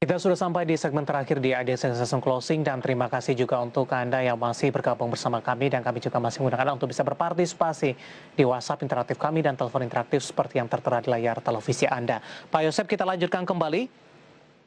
Kita sudah sampai di segmen terakhir di IDC Session Closing dan terima kasih juga untuk Anda yang masih bergabung bersama kami dan kami juga masih menggunakan untuk bisa berpartisipasi di WhatsApp interaktif kami dan telepon interaktif seperti yang tertera di layar televisi Anda. Pak Yosep, kita lanjutkan kembali.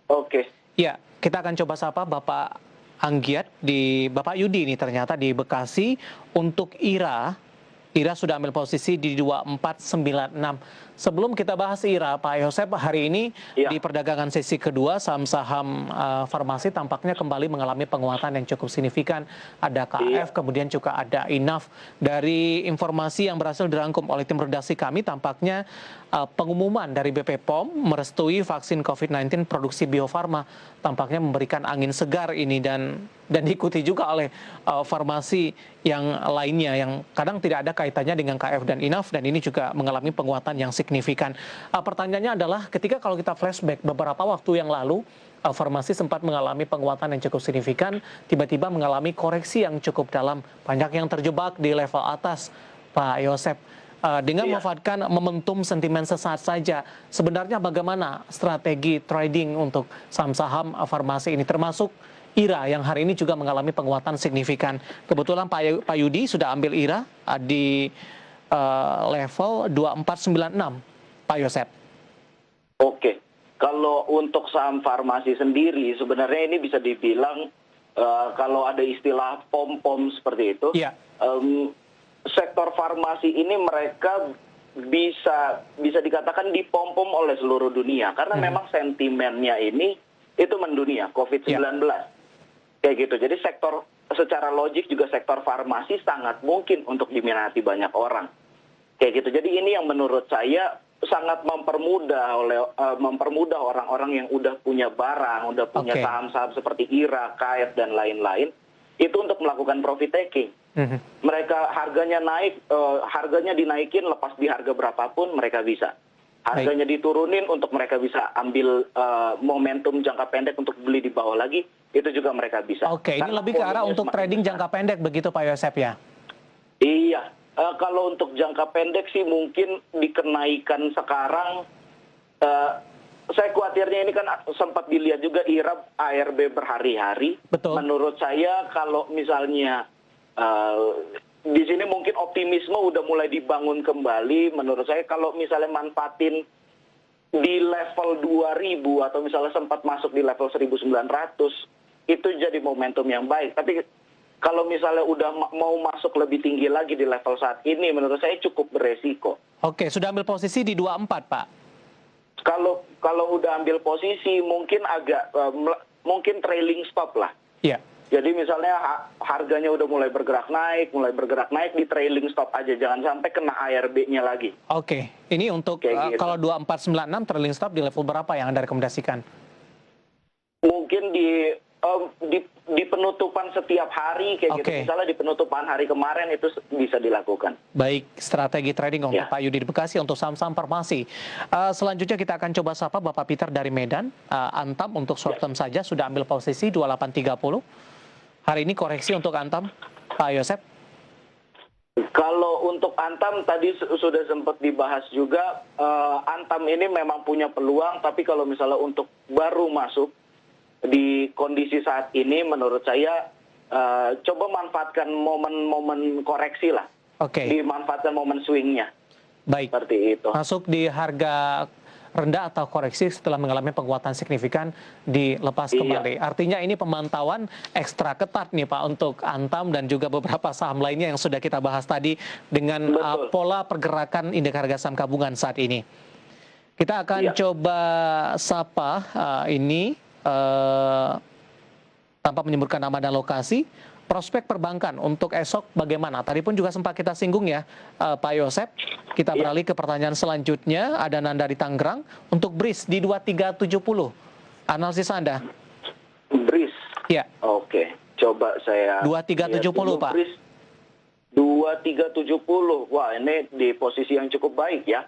Oke. Ya, kita akan coba sapa Bapak Anggiat di Bapak Yudi ini ternyata di Bekasi untuk Ira. Ira sudah ambil posisi di 2496. Sebelum kita bahas Ira, Pak Yosep, hari ini Iya. di perdagangan sesi kedua saham-saham farmasi tampaknya kembali mengalami penguatan yang cukup signifikan. Ada KF, Iya. kemudian juga ada INAF. Dari informasi yang berhasil dirangkum oleh tim redaksi kami, tampaknya pengumuman dari BP POM merestui vaksin COVID-19 produksi Bio Farma tampaknya memberikan angin segar ini dan diikuti juga oleh farmasi yang lainnya yang kadang tidak ada kaitannya dengan KF dan INAF dan ini juga mengalami penguatan yang signifikan. Pertanyaannya adalah ketika kalau kita flashback beberapa waktu yang lalu farmasi sempat mengalami penguatan yang cukup signifikan, tiba-tiba mengalami koreksi yang cukup dalam, banyak yang terjebak di level atas, Pak Yosep. Dengan memanfaatkan momentum sentimen sesaat saja, sebenarnya bagaimana strategi trading untuk saham-saham farmasi ini, termasuk IRA yang hari ini juga mengalami penguatan signifikan. Kebetulan Pak Yudi sudah ambil IRA di level 2496, Pak Yosep. Oke. Kalau untuk saham farmasi sendiri, sebenarnya ini bisa dibilang kalau ada istilah pom-pom seperti itu, Iya. Sektor farmasi ini mereka bisa dikatakan dipom-pom oleh seluruh dunia karena memang sentimennya ini itu mendunia COVID-19. Kayak gitu. Jadi sektor secara logik juga sektor farmasi sangat mungkin untuk diminati banyak orang. Kayak gitu. Jadi ini yang menurut saya sangat mempermudah orang-orang yang udah punya barang, udah punya saham-saham seperti IRA, KF dan lain-lain itu untuk melakukan profit taking. Mereka harganya naik, harganya dinaikin lepas di harga berapapun mereka bisa. Harganya diturunin untuk mereka bisa ambil momentum jangka pendek untuk beli di bawah lagi, itu juga mereka bisa. Oke, ini lebih ke arah untuk trading jangka pendek begitu Pak Yosep ya? Iya, kalau untuk jangka pendek sih mungkin dikenaikan sekarang, saya khawatirnya ini kan sempat dilihat juga IRA ARB berhari-hari. Betul. Menurut saya kalau misalnya di sini mungkin optimisme udah mulai dibangun kembali. Menurut saya kalau misalnya manfaatin di level 2000 atau misalnya sempat masuk di level 1900, itu jadi momentum yang baik. Tapi kalau misalnya udah mau masuk lebih tinggi lagi di level saat ini, menurut saya cukup beresiko. Oke, sudah ambil posisi di 24, Pak? Kalau udah ambil posisi mungkin agak mungkin trailing stop lah. Iya. Jadi misalnya harganya udah mulai bergerak naik di trailing stop aja, jangan sampai kena ARB-nya lagi. Oke, ini untuk gitu. kalau 2496 trailing stop di level berapa yang Anda rekomendasikan? Mungkin di penutupan setiap hari kayak gitu. Misalnya di penutupan hari kemarin itu bisa dilakukan. Baik, strategi trading untuk Pak Yudi di Bekasi untuk saham-saham farmasi. Selanjutnya kita akan coba sapa Bapak Peter dari Medan. Antam untuk short term saja sudah ambil posisi 2830. Hari ini koreksi untuk Antam, Pak Yosep? Kalau untuk Antam tadi sudah sempat dibahas juga, Antam ini memang punya peluang, tapi kalau misalnya untuk baru masuk di kondisi saat ini, menurut saya coba manfaatkan momen-momen koreksi lah. Dimanfaatkan momen swingnya. Baik. Seperti itu. Masuk di harga rendah atau koreksi setelah mengalami penguatan signifikan dilepas kembali. Artinya ini pemantauan ekstra ketat nih Pak untuk Antam dan juga beberapa saham lainnya yang sudah kita bahas tadi dengan pola pergerakan indeks harga saham gabungan saat ini. Kita akan coba sapa ini tanpa menyebutkan nama dan lokasi. Prospek perbankan untuk esok bagaimana? Tadi pun juga sempat kita singgung ya, Pak Yosep. Kita beralih ke pertanyaan selanjutnya. Ada Nanda di Tangerang. Untuk BRIS di 2370. Analisis Anda? BRIS? Ya. Oke, coba saya... 2370, Pak. BRIS 2370. Wah, ini di posisi yang cukup baik ya.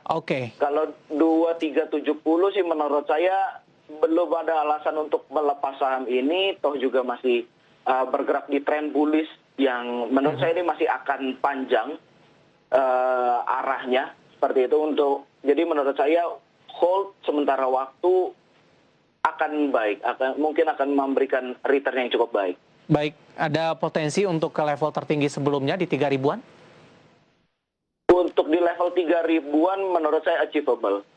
Kalau 2370 sih menurut saya belum ada alasan untuk melepas saham ini. Toh juga masih bergerak di tren bullish yang menurut saya ini masih akan panjang arahnya seperti itu. Jadi menurut saya hold sementara waktu akan baik, mungkin akan memberikan return yang cukup baik. Baik, ada potensi untuk ke level tertinggi sebelumnya di 3 ribuan? Untuk di level 3 ribuan menurut saya achievable.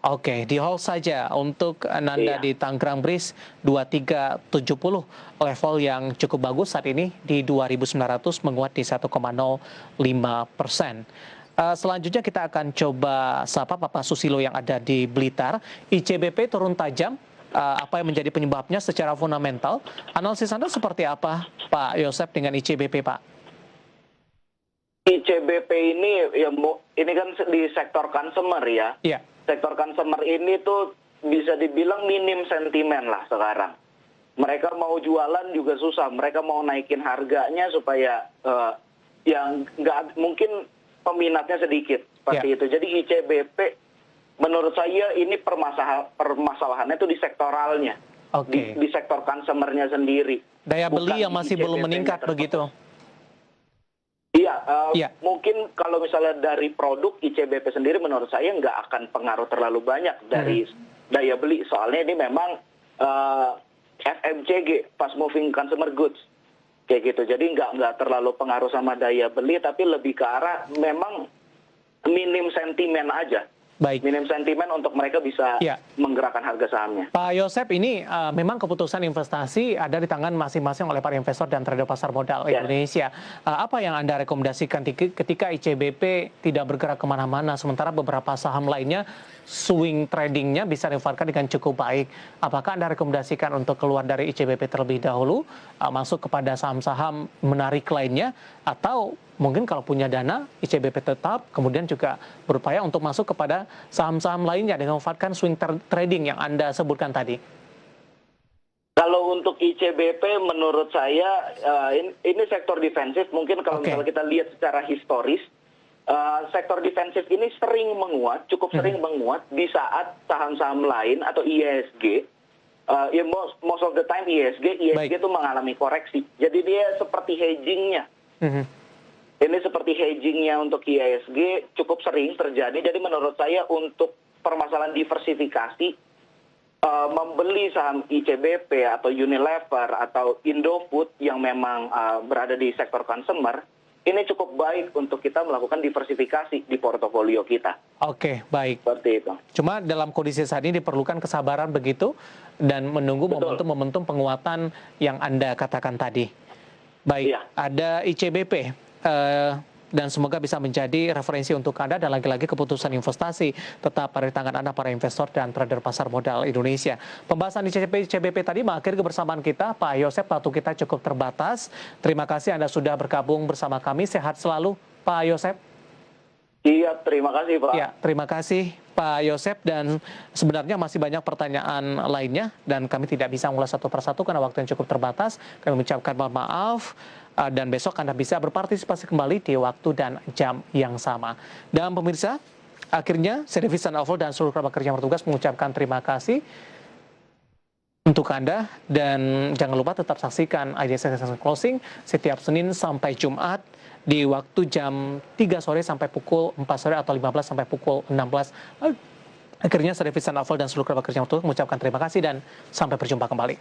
Oke, di hold saja untuk Nanda Iya. di Tangerang Bridge 2370, level yang cukup bagus saat ini di 2.900, menguat di 1,05%. Selanjutnya kita akan coba sapa Bapak Susilo yang ada di Blitar. ICBP turun tajam, apa yang menjadi penyebabnya secara fundamental? Analisis Anda seperti apa, Pak Yosep, dengan ICBP, Pak? ICBP ini ya ini kan di sektor consumer ya. Iya. Sektor consumer ini tuh bisa dibilang minim sentimen lah sekarang. Mereka mau jualan juga susah, mereka mau naikin harganya supaya yang nggak mungkin peminatnya sedikit seperti itu. Jadi ICBP menurut saya ini permasalahannya itu di sektoralnya, Oke. di sektor consumernya sendiri. Daya beli Bukan yang masih di belum ICBP-nya meningkat terfokus. begitu. Iya, Iya. mungkin kalau misalnya dari produk ICBP sendiri menurut saya nggak akan pengaruh terlalu banyak dari daya beli. Soalnya ini memang FMCG, fast moving consumer goods, kayak gitu. Jadi nggak terlalu pengaruh sama daya beli, tapi lebih ke arah memang minim sentimen aja. Baik. Minim sentimen untuk mereka bisa Iya. menggerakkan harga sahamnya. Pak Yosep, ini memang keputusan investasi ada di tangan masing-masing oleh para investor dan trader pasar modal Ya. Indonesia. Apa yang Anda rekomendasikan ketika ICBP tidak bergerak kemana-mana, sementara beberapa saham lainnya swing tradingnya bisa dimanfaatkan dengan cukup baik? Apakah Anda rekomendasikan untuk keluar dari ICBP terlebih dahulu, masuk kepada saham-saham menarik lainnya, atau mungkin kalau punya dana, ICBP tetap, kemudian juga berupaya untuk masuk kepada saham-saham lainnya dengan memanfaatkan swing trading yang Anda sebutkan tadi? Kalau untuk ICBP menurut saya ini sektor defensif. Mungkin kalau misalnya kita lihat secara historis, sektor defensif ini sering menguat, cukup sering menguat di saat saham-saham lain atau IISG. Ya most of the time IISG itu mengalami koreksi. Jadi dia seperti hedgingnya. Ini seperti hedgingnya untuk IISG cukup sering terjadi. Jadi menurut saya untuk permasalahan diversifikasi, membeli saham ICBP atau Unilever atau Indofood yang memang berada di sektor consumer, ini cukup baik untuk kita melakukan diversifikasi di portofolio kita. Oke, baik. Seperti itu. Cuma dalam kondisi saat ini diperlukan kesabaran begitu dan menunggu momentum-momentum penguatan yang Anda katakan tadi. Baik, Iya. ada ICBP. Dan semoga bisa menjadi referensi untuk Anda, dan lagi-lagi keputusan investasi tetap pada tangan Anda para investor dan trader pasar modal Indonesia. Pembahasan ICBP tadi mengakhiri kebersamaan kita. Pak Yosep, waktu kita cukup terbatas. Terima kasih Anda sudah bergabung bersama kami. Sehat selalu Pak Yosep. Iya, terima kasih Pak. Ya, terima kasih Pak Yosep, dan sebenarnya masih banyak pertanyaan lainnya dan kami tidak bisa mengulas satu persatu karena waktu yang cukup terbatas. Kami mengucapkan mohon maaf, dan besok Anda bisa berpartisipasi kembali di waktu dan jam yang sama. Dan pemirsa, akhirnya saya Devi Sandoval dan seluruh kerabat kerja yang bertugas mengucapkan terima kasih untuk Anda, dan jangan lupa tetap saksikan IDX Closing setiap Senin sampai Jumat di waktu jam 3 sore sampai pukul 4 sore atau 15 sampai pukul 16. Akhirnya saya Devi Sandoval dan seluruh kerabat kerja yang bertugas mengucapkan terima kasih dan sampai berjumpa kembali.